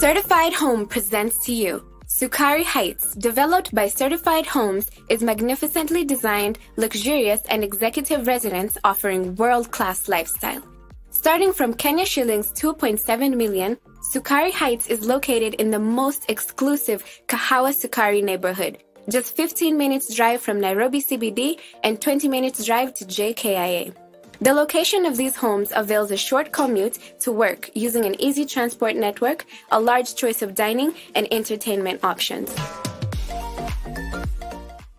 Certified Home presents to you Sukari Heights, developed by Certified Homes, is magnificently designed, luxurious, and executive residence offering world-class lifestyle. Starting from Kenya shillings 2.7 million, Sukari Heights is located in the most exclusive Kahawa Sukari neighborhood, just 15 minutes drive from Nairobi CBD and 20 minutes drive to JKIA. The location of these homes avails a short commute to work using an easy transport network, a large choice of dining and entertainment options.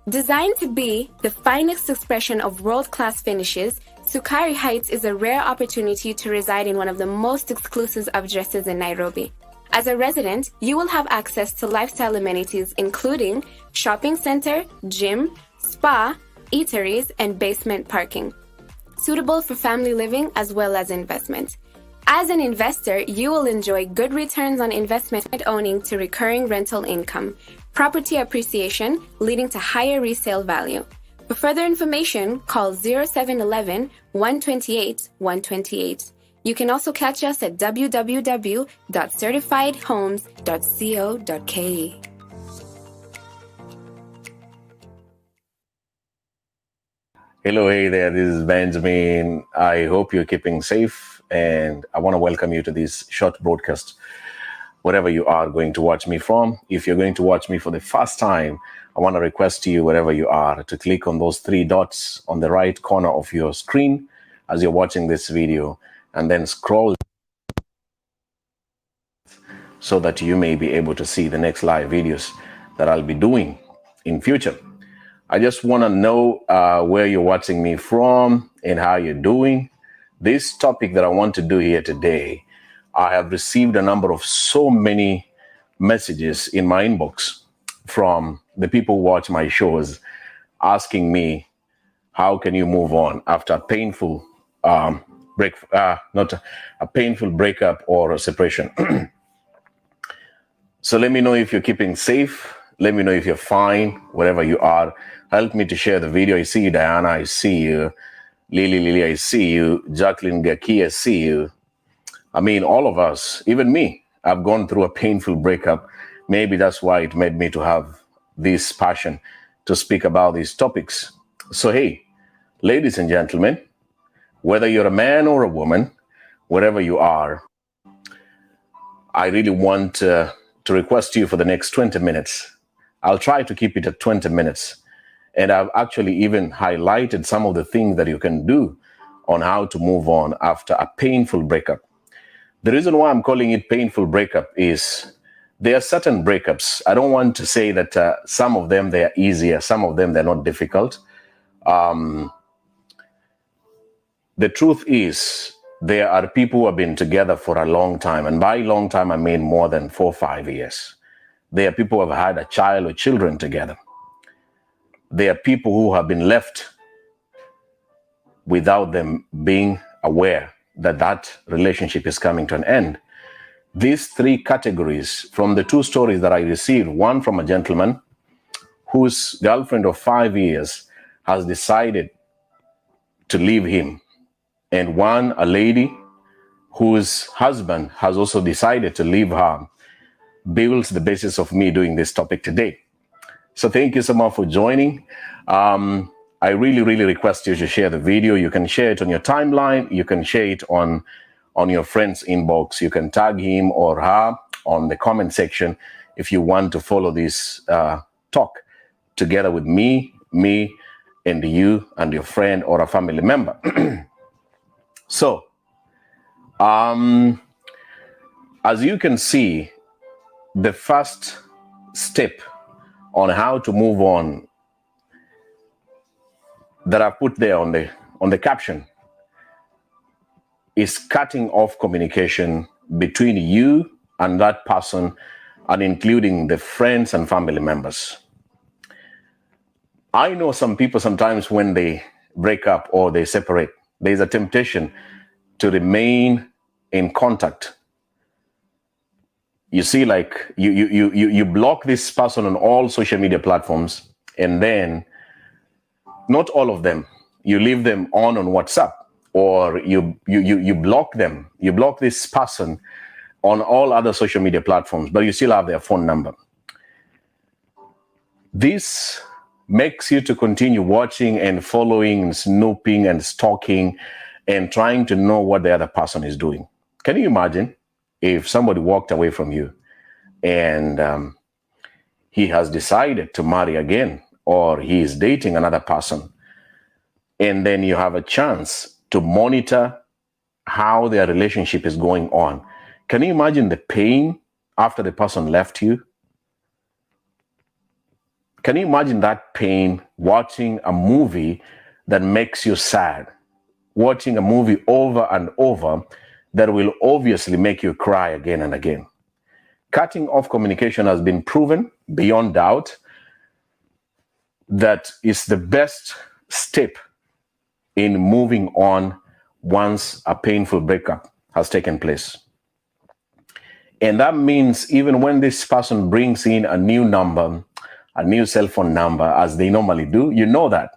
Designed to be the finest expression of world-class finishes, Sukari Heights is a rare opportunity to reside in one of the most exclusive addresses in Nairobi. As a resident, you will have access to lifestyle amenities including shopping center, gym, spa, eateries, and basement parking, suitable for family living as well as investment. As an investor, you will enjoy good returns on investment owning to recurring rental income, property appreciation leading to higher resale value. For further information, call 0711 128 128. You can also catch us at www.certifiedhomes.co.ke. Hello, hey there, this is Benjamin. I hope you're keeping safe, and I want to welcome you to this short broadcast, wherever you are going to watch me from. If you're going to watch me for the first time, I want to request you, wherever you are, to click on those three dots on the right corner of your screen as you're watching this video, and then scroll so that you may be able to see the next live videos that I'll be doing in future. I just want to know where you're watching me from and how you're doing. This topic that I want to do here today, I have received a number of so many messages in my inbox from the people who watch my shows asking me, how can you move on after a painful painful breakup or a separation? So let me know if you're keeping safe. Let me know if you're fine, wherever you are. Help me to share the video. I see you, Diana. I see you. Lily, I see you. Jacqueline Gaki, I see you. I mean, all of us, even me, I've gone through a painful breakup. Maybe that's why it made me to have this passion to speak about these topics. So, hey, ladies and gentlemen, whether you're a man or a woman, wherever you are, I really want to request you for the next 20 minutes. I'll try to keep it at 20 minutes. And I've actually even highlighted some of the things that you can do on how to move on after a painful breakup. The reason why I'm calling it painful breakup is there are certain breakups. I don't want to say that some of them, they are easier. Some of them, they're not difficult. The truth is, there are people who have been together for a long time. And by long time, I mean more than 4 or 5 years. There are people who have had a child or children together. There are people who have been left without them being aware that that relationship is coming to an end. These three categories, from the two stories that I received, one from a gentleman whose girlfriend of 5 years has decided to leave him, and one, a lady whose husband has also decided to leave her, builds the basis of me doing this topic today. So thank you so much for joining. I really request you to share the video. You can share it on your timeline. You can share it on your friend's inbox. You can tag him or her on the comment section if you want to follow this talk together with me, and you and your friend or a family member. So, as you can see, the first step on how to move on that I put there on the caption is cutting off communication between you and that person, and including the friends and family members. I know some people sometimes when they break up or they separate, there's a temptation to remain in contact. You see, like you block this person on all social media platforms, and then not all of them, you leave them on WhatsApp, or you block them. You block this person on all other social media platforms, but you still have their phone number. This makes you to continue watching and following and snooping and stalking and trying to know what the other person is doing. Can you imagine if somebody walked away from you and he has decided to marry again, or he is dating another person, and then you have a chance to monitor how their relationship is going on? Can you imagine the pain after the person left you? Can you imagine that pain watching a movie that makes you sad? Watching a movie over and over that will obviously make you cry again and again. Cutting off communication has been proven beyond doubt that is the best step in moving on once a painful breakup has taken place. And that means even when this person brings in a new number, a new cell phone number, as they normally do, you know that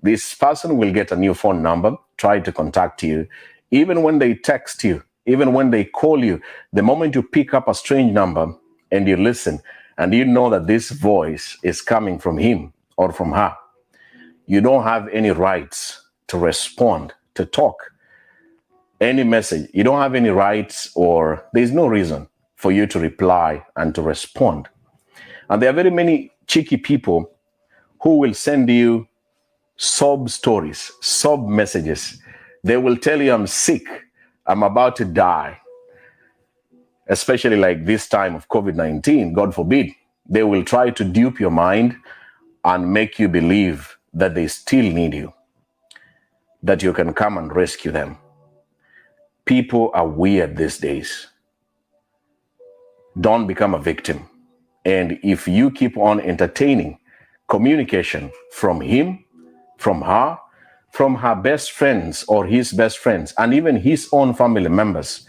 this person will get a new phone number, try to contact you. Even when they text you, even when they call you, the moment you pick up a strange number and you listen, and you know that this voice is coming from him or from her, you don't have any rights to respond, to talk, any message. You don't have any rights, or there's no reason for you to reply and to respond. And there are very many cheeky people who will send you sob stories, sob messages. They will tell you, I'm sick, I'm about to die. Especially like this time of COVID-19, God forbid, they will try to dupe your mind and make you believe that they still need you, that you can come and rescue them. People are weird these days. Don't become a victim. And if you keep on entertaining communication from him, from her best friends or his best friends, and even his own family members,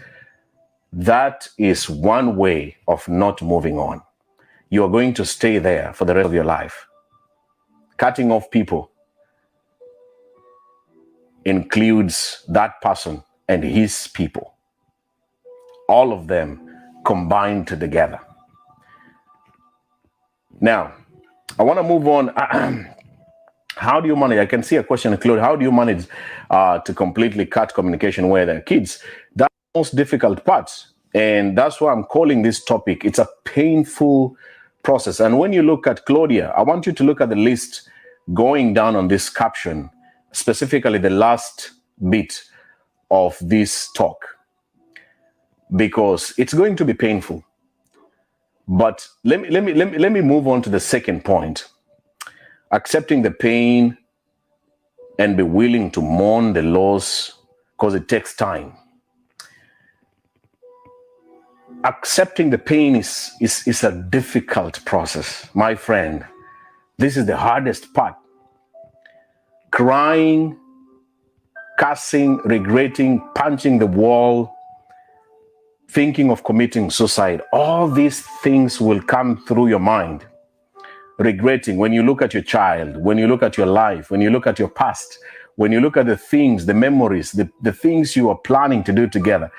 that is one way of not moving on. You are going to stay there for the rest of your life. Cutting off people includes that person and his people, all of them combined together. Now, I want to move on. How do you manage? I can see a question included. How do you manage to completely cut communication with their kids? That's the most difficult part. And that's why I'm calling this topic. It's a painful process. And when you look at Claudia, I want you to look at the list going down on this caption, specifically the last bit of this talk, because it's going to be painful. But let me move on to the second point. Accepting the pain and be willing to mourn the loss, because it takes time. Accepting the pain is a difficult process, my friend. This is the hardest part. Crying, cussing, regretting, punching the wall, thinking of committing suicide, all these things will come through your mind. Regretting when you look at your child, when you look at your life, when you look at your past, when you look at the things, the memories, the things you are planning to do together,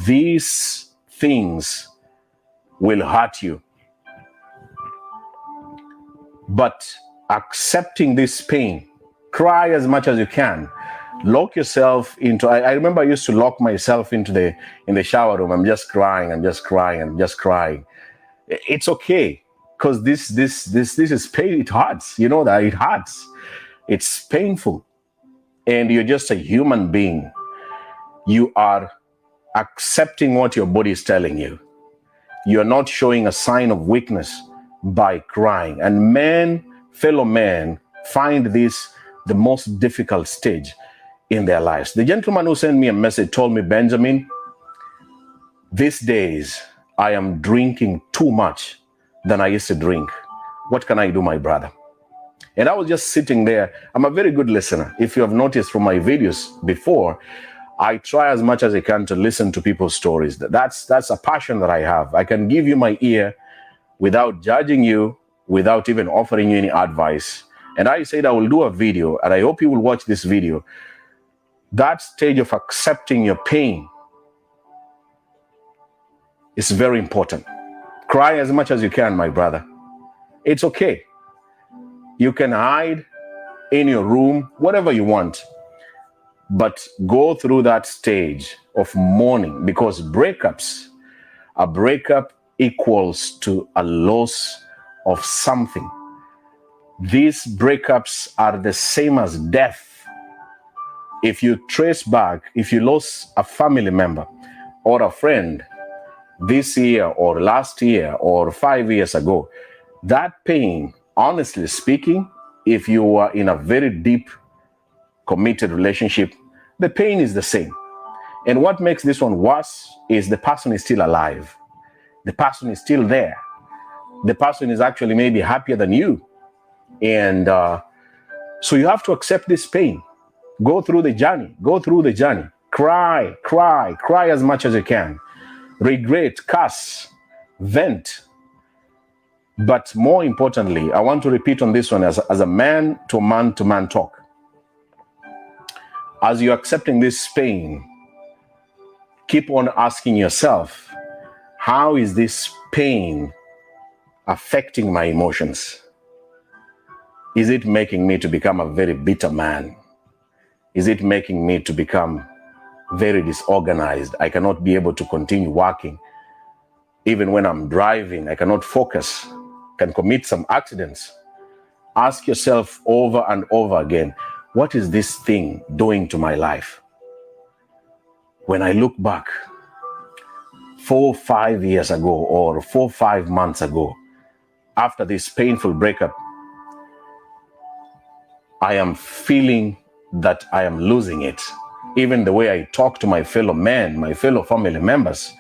these things will hurt you. But accepting this pain, cry as much as you can. Lock yourself into, I remember I used to lock myself in the shower room. I'm just crying, I'm just crying, I'm just crying. It's okay, because this is pain. It hurts. You know that it hurts. It's painful. And you're just a human being. You are accepting what your body is telling you. You're not showing a sign of weakness by crying. And fellow men, find this the most difficult stage in their lives. The gentleman who sent me a message told me, Benjamin, these days I am drinking too much than I used to drink. What can I do, my brother? And I was just sitting there. I'm a very good listener. If you have noticed from my videos before, I try as much as I can to listen to people's stories. That's a passion that I have. I can give you my ear without judging you, without even offering you any advice. And I said I will do a video, and I hope you will watch this video. That stage of accepting your pain It's very important. Cry as much as you can, my brother. It's okay. You can hide in your room, whatever you want, but go through that stage of mourning, because a breakup equals to a loss of something. These breakups are the same as death. If you trace back, if you lost a family member or a friend this year or last year or 5 years ago, that pain, honestly speaking, if you are in a very deep, committed relationship, the pain is the same. And what makes this one worse is the person is still alive. The person is still there. The person is actually maybe happier than you. And so you have to accept this pain. Go through the journey. Go through the journey. Cry, cry, cry as much as you can. Regret, curse, vent. But more importantly, I want to repeat on this one as a man to man talk. As you're accepting this pain, keep on asking yourself, how is this pain affecting my emotions? Is it making me to become a very bitter man? Is it making me to become very disorganized? I cannot be able to continue working. Even when I'm driving, I cannot focus, can commit some accidents. Ask yourself over and over again, what is this thing doing to my life? When I look back 4 or 5 years ago or 4 or 5 months ago, after this painful breakup, I am feeling that I am losing it. Even the way I talk to my fellow men, my fellow family members,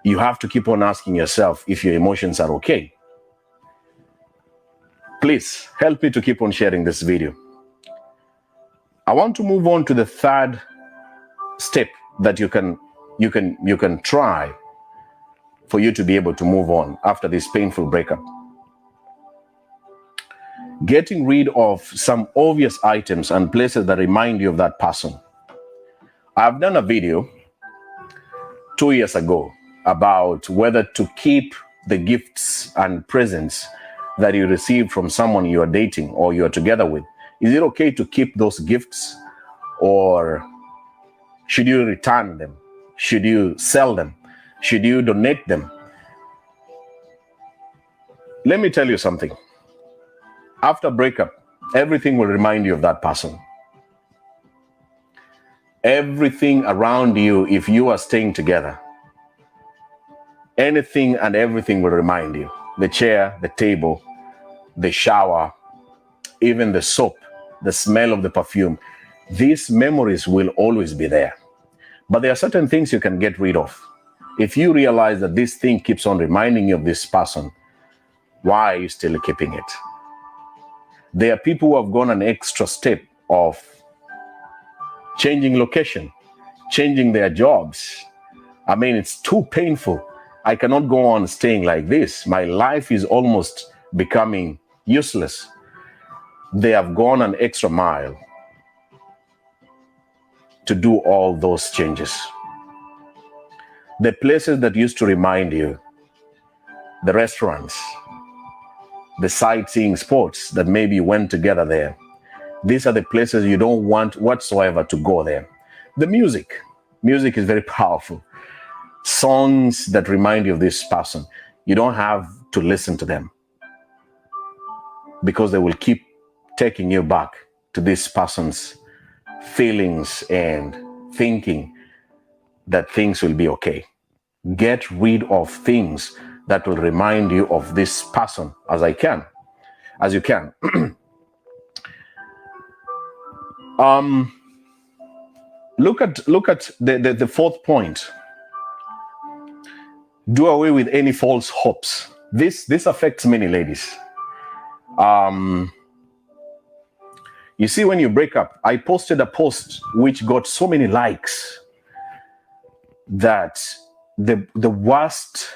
you have to keep on asking yourself if your emotions are okay. Please help me to keep on sharing this video. I want to move on to the third step that you can try for you to be able to move on after this painful breakup. Getting rid of some obvious items and places that remind you of that person. I've done a video 2 years ago about whether to keep the gifts and presents that you received from someone you are dating or you are together with. Is it okay to keep those gifts, or should you return them? Should you sell them? Should you donate them? Let me tell you something. After breakup, everything will remind you of that person. Everything around you, if you are staying together, anything and everything will remind you. The chair, the table, the shower, even the soap, the smell of the perfume. These memories will always be there. But there are certain things you can get rid of. If you realize that this thing keeps on reminding you of this person, why are you still keeping it? There are people who have gone an extra step of changing location, changing their jobs. I mean, it's too painful. I cannot go on staying like this. My life is almost becoming useless. They have gone an extra mile to do all those changes. The places that used to remind you, the restaurants, the sightseeing spots that maybe you went together there. These are the places you don't want whatsoever to go there. The music is very powerful. Songs that remind you of this person, you don't have to listen to them because they will keep taking you back to this person's feelings and thinking that things will be okay. Get rid of things that will remind you of this person as you can. Look at the fourth point. Do away with any false hopes. This affects many ladies. You see, when you break up, I posted a post which got so many likes that the worst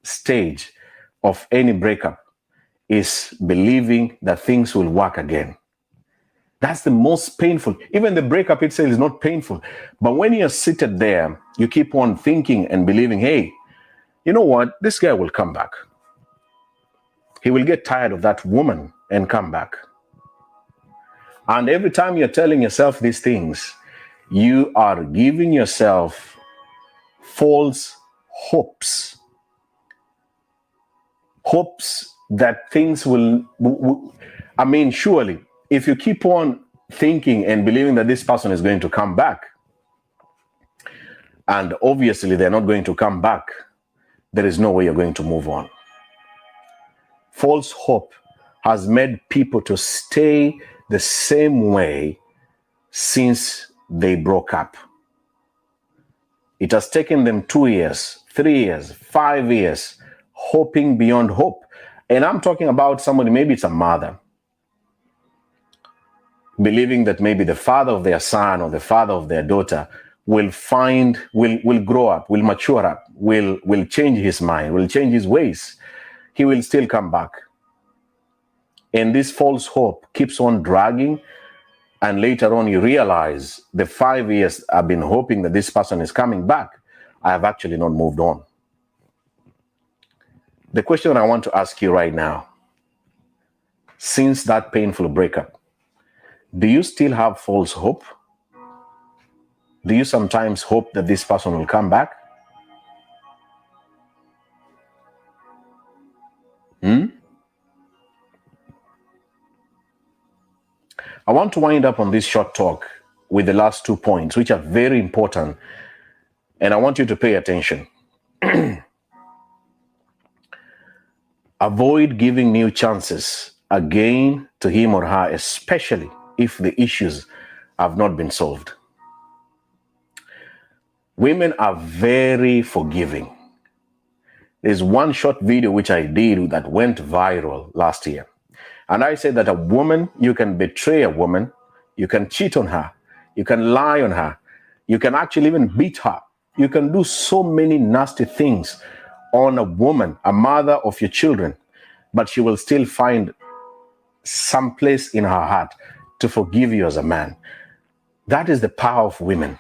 stage of any breakup is believing that things will work again. That's the most painful. Even the breakup itself is not painful. But when you're seated there, you keep on thinking and believing, hey, you know what? This guy will come back. He will get tired of that woman and come back. And every time you're telling yourself these things, you are giving yourself false hopes. Hopes that things will, I mean, surely, if you keep on thinking and believing that this person is going to come back, and obviously they're not going to come back, there is no way you're going to move on. False hope has made people to stay the same way since they broke up. It has taken them 2 years, 3 years, 5 years, hoping beyond hope. And I'm talking about somebody, maybe it's a mother, believing that maybe the father of their son or the father of their daughter will grow up, will mature up, will change his mind, will change his ways. He will still come back. And this false hope keeps on dragging. And later on, you realize the 5 years I've been hoping that this person is coming back, I have actually not moved on. The question I want to ask you right now, since that painful breakup, do you still have false hope? Do you sometimes hope that this person will come back? I want to wind up on this short talk with the last 2 points, which are very important, and I want you to pay attention. Avoid giving new chances again to him or her, especially if the issues have not been solved. Women are very forgiving. There's one short video which I did that went viral last year. And I said that a woman, you can betray a woman, you can cheat on her, you can lie on her, you can actually even beat her. You can do so many nasty things on a woman, a mother of your children, but she will still find some place in her heart to forgive you as a man. That is the power of women.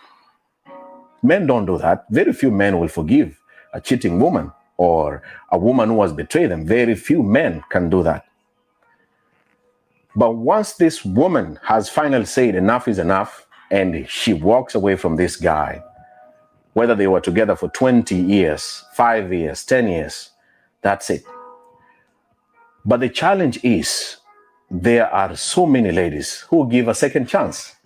Men don't do that. Very few men will forgive a cheating woman or a woman who has betrayed them. Very few men can do that. But once this woman has finally said enough is enough, and she walks away from this guy, whether they were together for 20 years, 5 years, 10 years, that's it. But the challenge is there are so many ladies who give a second chance,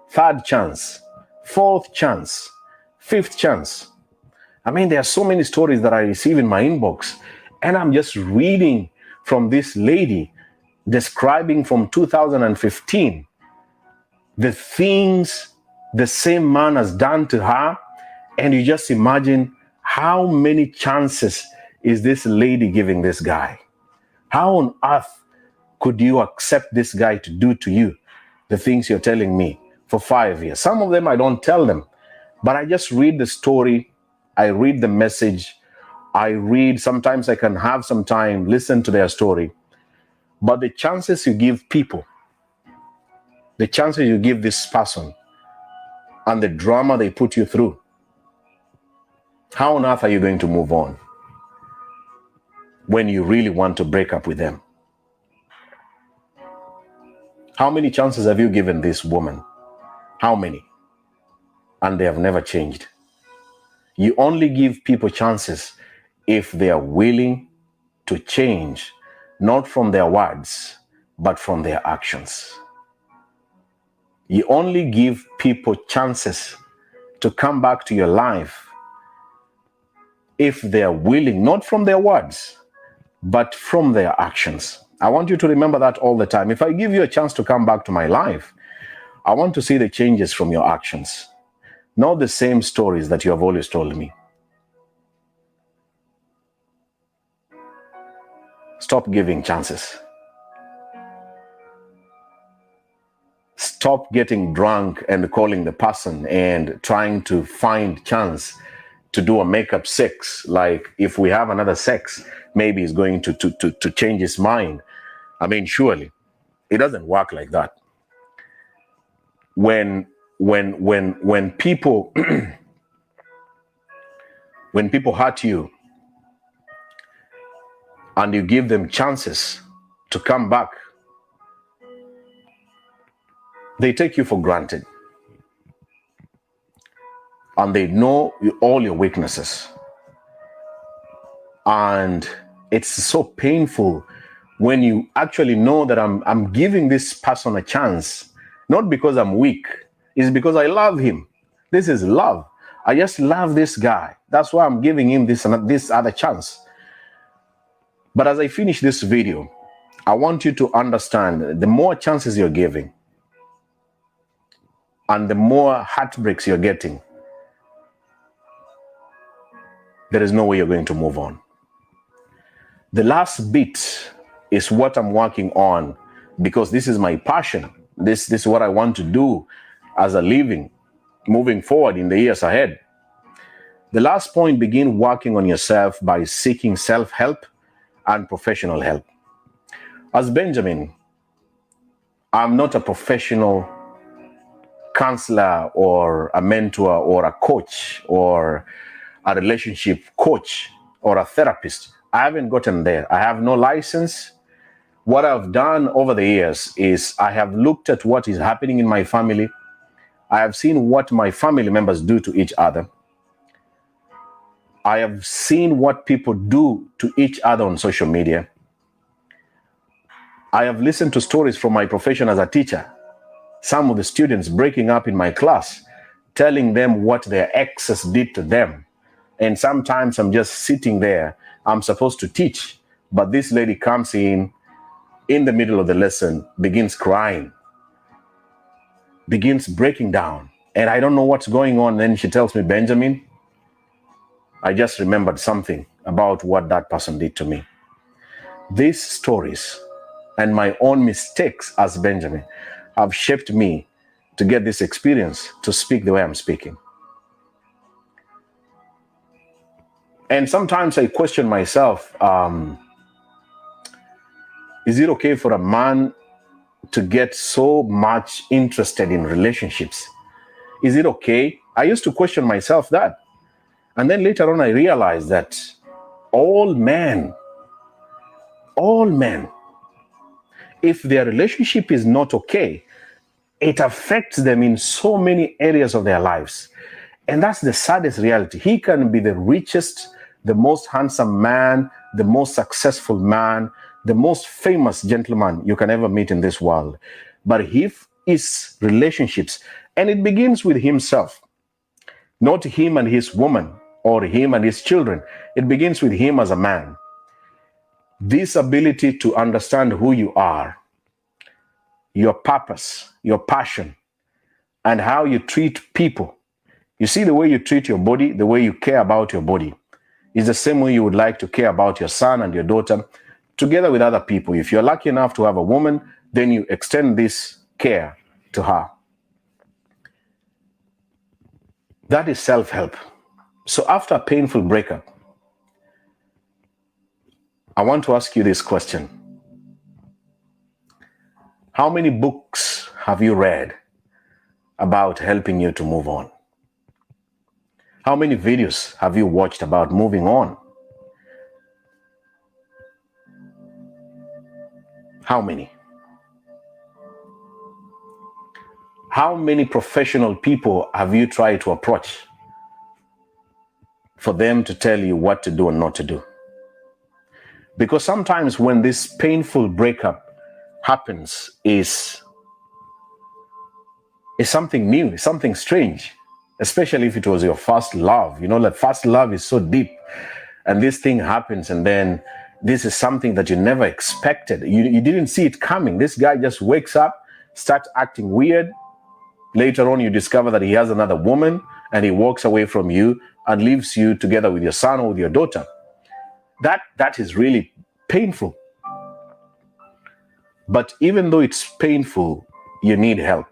third chance, fourth chance, fifth chance. I mean, there are so many stories that I receive in my inbox, and I'm just reading from this lady describing from 2015 the things the same man has done to her, and you just imagine how many chances is this lady giving this guy? How on earth could you accept this guy to do to you the things you're telling me for 5 years? Some of them I don't tell them, but I just read the story, I read the message, sometimes I can have some time, listen to their story. But the chances you give people, the chances you give this person, and the drama they put you through, how on earth are you going to move on when you really want to break up with them? How many chances have you given this woman? How many? And they have never changed. You only give people chances if they are willing to change, not from their words, but from their actions. You only give people chances to come back to your life if they are willing, not from their words, but from their actions. I want you to remember that all the time. If I give you a chance to come back to my life, I want to see the changes from your actions, not the same stories that you have always told me. Stop giving chances. Stop getting drunk and calling the person and trying to find chance to do a makeup sex. Like if we have another sex, maybe he's going to change his mind. I mean, surely it doesn't work like that. when people when people hurt you and you give them chances to come back, they take you for granted. And they know all your weaknesses. And it's so painful when you actually know that I'm giving this person a chance, not because I'm weak, it's because I love him. This is love. I just love this guy. That's why I'm giving him this other chance. But as I finish this video, I want you to understand that the more chances you're giving and the more heartbreaks you're getting, there is no way you're going to move on. The last bit is what I'm working on because this is my passion. This is what I want to do as a living, moving forward in the years ahead. The last point, begin working on yourself by seeking self-help and professional help. As Benjamin, I'm not a professional counselor or a mentor or a coach or a relationship coach or a therapist. I haven't gotten there. I have no license. What I've done over the years is I have looked at what is happening in my family. I have seen what my family members do to each other. I have seen what people do to each other on social media. I have listened to stories from my profession as a teacher. Some of the students breaking up in my class, telling them what their exes did to them. And sometimes I'm just sitting there. I'm supposed to teach, but this lady comes in the middle of the lesson, begins crying, begins breaking down. And I don't know what's going on. Then she tells me, Benjamin, I just remembered something about what that person did to me. These stories and my own mistakes as Benjamin have shaped me to get this experience to speak the way I'm speaking. And sometimes I question myself, is it okay for a man to get so much interested in relationships? Is it okay? I used to question myself that. And then later on, I realized that all men, if their relationship is not okay, it affects them in so many areas of their lives. And that's the saddest reality. He can be the richest, the most handsome man, the most successful man, the most famous gentleman you can ever meet in this world. But if his relationships, and it begins with himself, not him and his woman or him and his children, it begins with him as a man. This ability to understand who you are, your purpose, your passion, and how you treat people. You see, the way you treat your body, the way you care about your body, is the same way you would like to care about your son and your daughter, together with other people. If you're lucky enough to have a woman, then you extend this care to her. That is self-help. So after a painful breakup, I want to ask you this question. How many books have you read about helping you to move on? How many videos have you watched about moving on? How many? How many professional people have you tried to approach for them to tell you what to do and not to do? Because sometimes when this painful breakup happens is something new, something strange, especially if it was your first love. You know, like first love is so deep, and this thing happens, and then this is something that you never expected. You didn't see it coming. This guy just wakes up, starts acting weird. Later on, you discover that he has another woman, and he walks away from you and leaves you together with your son or with your daughter. That is really painful. But even though it's painful, you need help.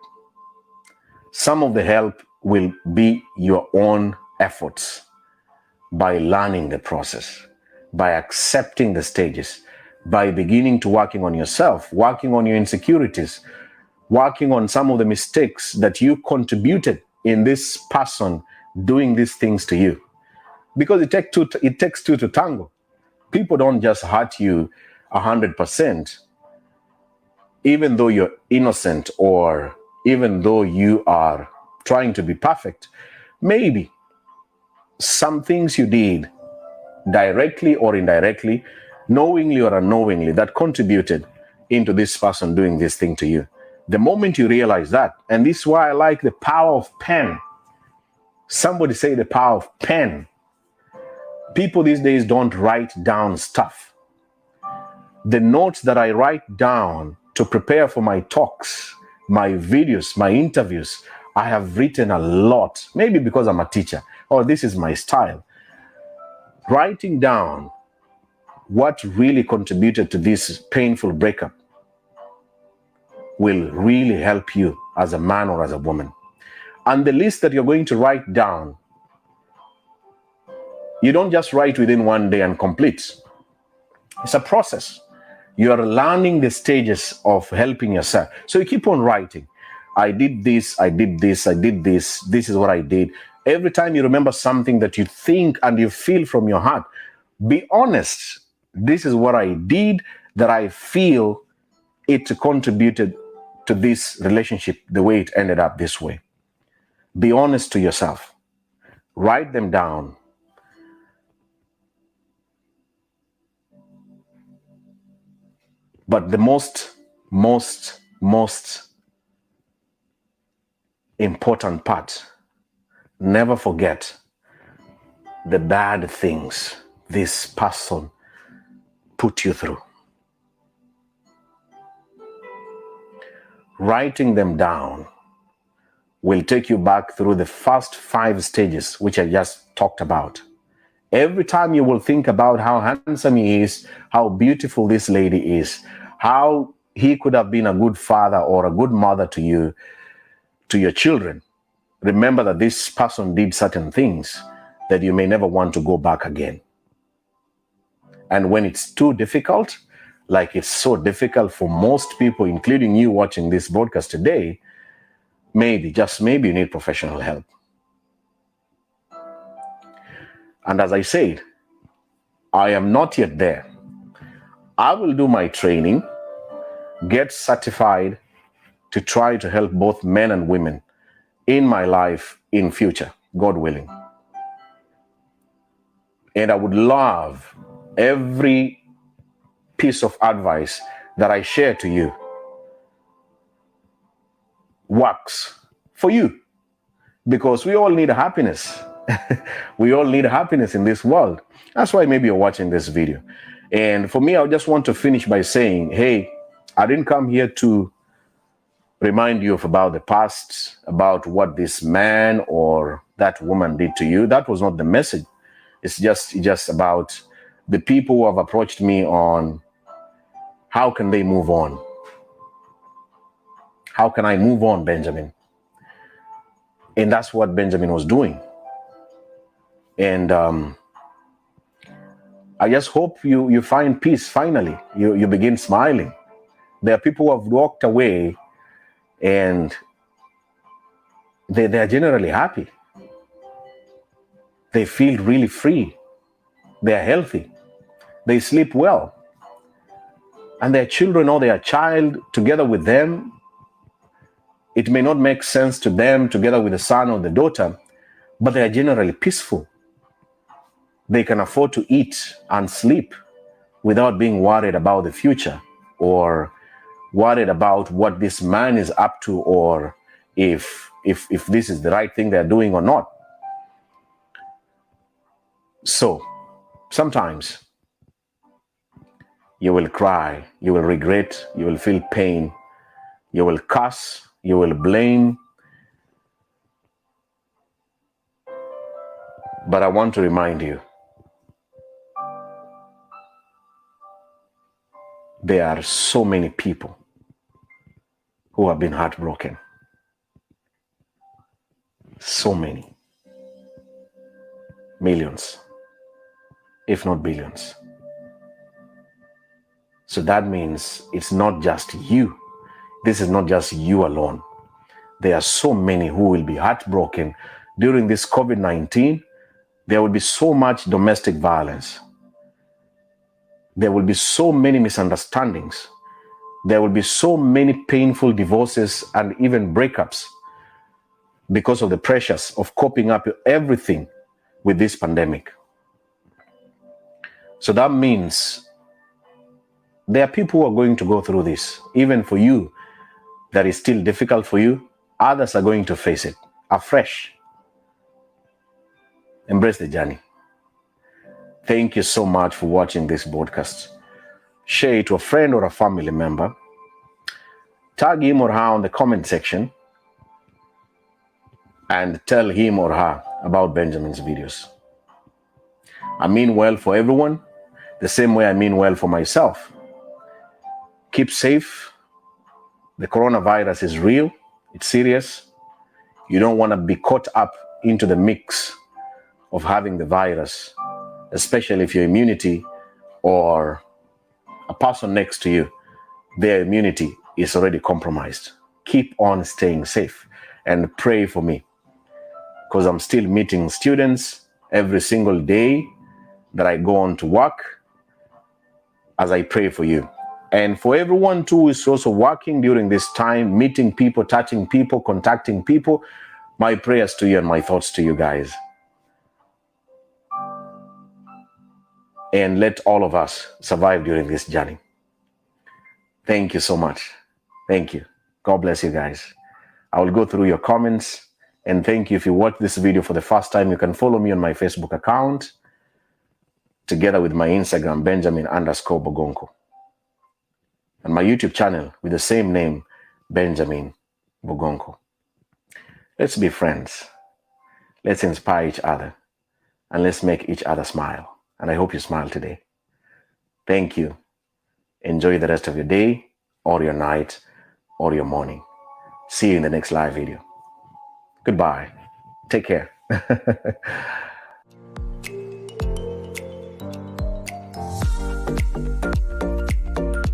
Some of the help will be your own efforts by learning the process, by accepting the stages, by beginning to working on yourself, working on your insecurities, working on some of the mistakes that you contributed in this person doing these things to you. Because it takes two to tango. People don't just hurt you 100%, even though you're innocent or even though you are trying to be perfect. Maybe some things you did directly or indirectly, knowingly or unknowingly, that contributed into this person doing this thing to you. The moment you realize that, and this is why I like the power of pen. Somebody say the power of pen. People these days don't write down stuff. The notes that I write down to prepare for my talks, my videos, my interviews, I have written a lot, maybe because I'm a teacher, or this is my style. Writing down what really contributed to this painful breakup will really help you as a man or as a woman. And the list that you're going to write down, you don't just write within one day and complete. It's a process. You are learning the stages of helping yourself. So you keep on writing. I did this, I did this, I did this. This is what I did. Every time you remember something that you think and you feel from your heart, be honest. This is what I did that I feel it contributed to this relationship the way it ended up this way. Be honest to yourself. Write them down. But the most important part, never forget the bad things this person put you through. Writing them down will take you back through the first 5 stages, which I just talked about. Every time you will think about how handsome he is, how beautiful this lady is, how he could have been a good father or a good mother to you, to your children, remember that this person did certain things that you may never want to go back again. And when it's too difficult, like it's so difficult for most people, including you watching this broadcast today, maybe, just maybe, you need professional help. And as I said, I am not yet there. I will do my training, get certified to try to help both men and women in my life in future, God willing. And I would love every piece of advice that I share to you works for you, because we all need happiness. We all need happiness in this world. That's why maybe you're watching this video. And for me, I just want to finish by saying, hey, I didn't come here to remind you about the past, about what this man or that woman did to you. That was not the message. It's just about the people who have approached me on how can they move on. How can I move on, Benjamin? And that's what Benjamin was doing. And I just hope you find peace finally. You begin smiling. There are people who have walked away and they're generally happy. They feel really free. They're healthy. They sleep well. And their children or their child together with them, it may not make sense to them together with the son or the daughter, but they are generally peaceful. They can afford to eat and sleep without being worried about the future or worried about what this man is up to, or if this is the right thing they're doing or not. So sometimes you will cry, you will regret, you will feel pain, you will curse, you will blame. But I want to remind you, there are so many people who have been heartbroken. So many. Millions, if not billions. So that means it's not just you. this is not just you alone. There are so many who will be heartbroken during this COVID-19. There will be so much domestic violence. There will be so many misunderstandings. There will be so many painful divorces and even breakups because of the pressures of coping up everything with this pandemic. So that means there are people who are going to go through this. Even for you, that is still difficult for you, others are going to face it afresh. Embrace the journey. Thank you so much for watching this broadcast. Share it to a friend or a family member. Tag him or her on the comment section and tell him or her about Benjamin's videos. I mean well for everyone, the same way I mean well for myself. Keep safe. The coronavirus is real. It's serious. You don't want to be caught up into the mix of having the virus, especially if your immunity or a person next to you, their immunity is already compromised. Keep on staying safe and pray for me, because I'm still meeting students every single day that I go on to work as I pray for you. And for everyone too who is also working during this time, meeting people, touching people, contacting people, my prayers to you and my thoughts to you guys. And let all of us survive during this journey. Thank you so much. Thank you. God bless you guys. I will go through your comments. And thank you. If you watch this video for the first time, you can follow me on my Facebook account together with my Instagram, Benjamin_Bogonko. And my YouTube channel with the same name, Benjamin Bogonko. Let's be friends. Let's inspire each other. And let's make each other smile. And I hope you smile today. Thank you. Enjoy the rest of your day, or your night, or your morning. See you in the next live video. Goodbye. Take care.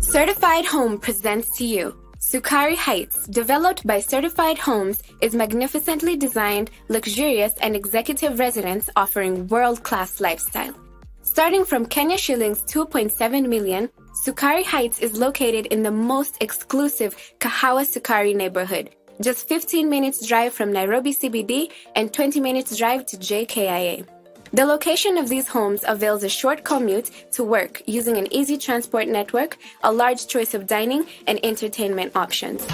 Certified Home presents to you Sukari Heights, developed by Certified Homes, is magnificently designed, luxurious, and executive residence offering world-class lifestyle. Starting from Kenya shillings 2.7 million, Sukari Heights is located in the most exclusive Kahawa Sukari neighborhood, just 15 minutes drive from Nairobi CBD and 20 minutes drive to JKIA. The location of these homes avails a short commute to work using an easy transport network, a large choice of dining and entertainment options.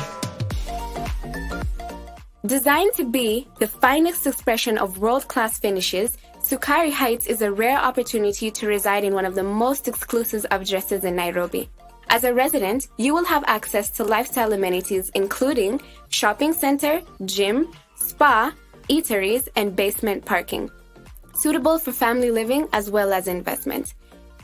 Designed to be the finest expression of world-class finishes, Sukari Heights is a rare opportunity to reside in one of the most exclusive addresses in Nairobi. As a resident, you will have access to lifestyle amenities including shopping center, gym, spa, eateries, and basement parking. Suitable for family living as well as investment.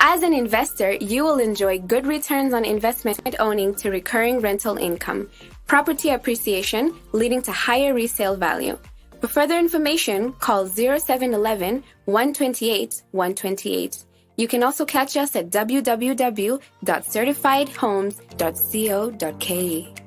As an investor, you will enjoy good returns on investment owning to recurring rental income, property appreciation leading to higher resale value. For further information, call 0711 128 128. You can also catch us at www.certifiedhomes.co.ke.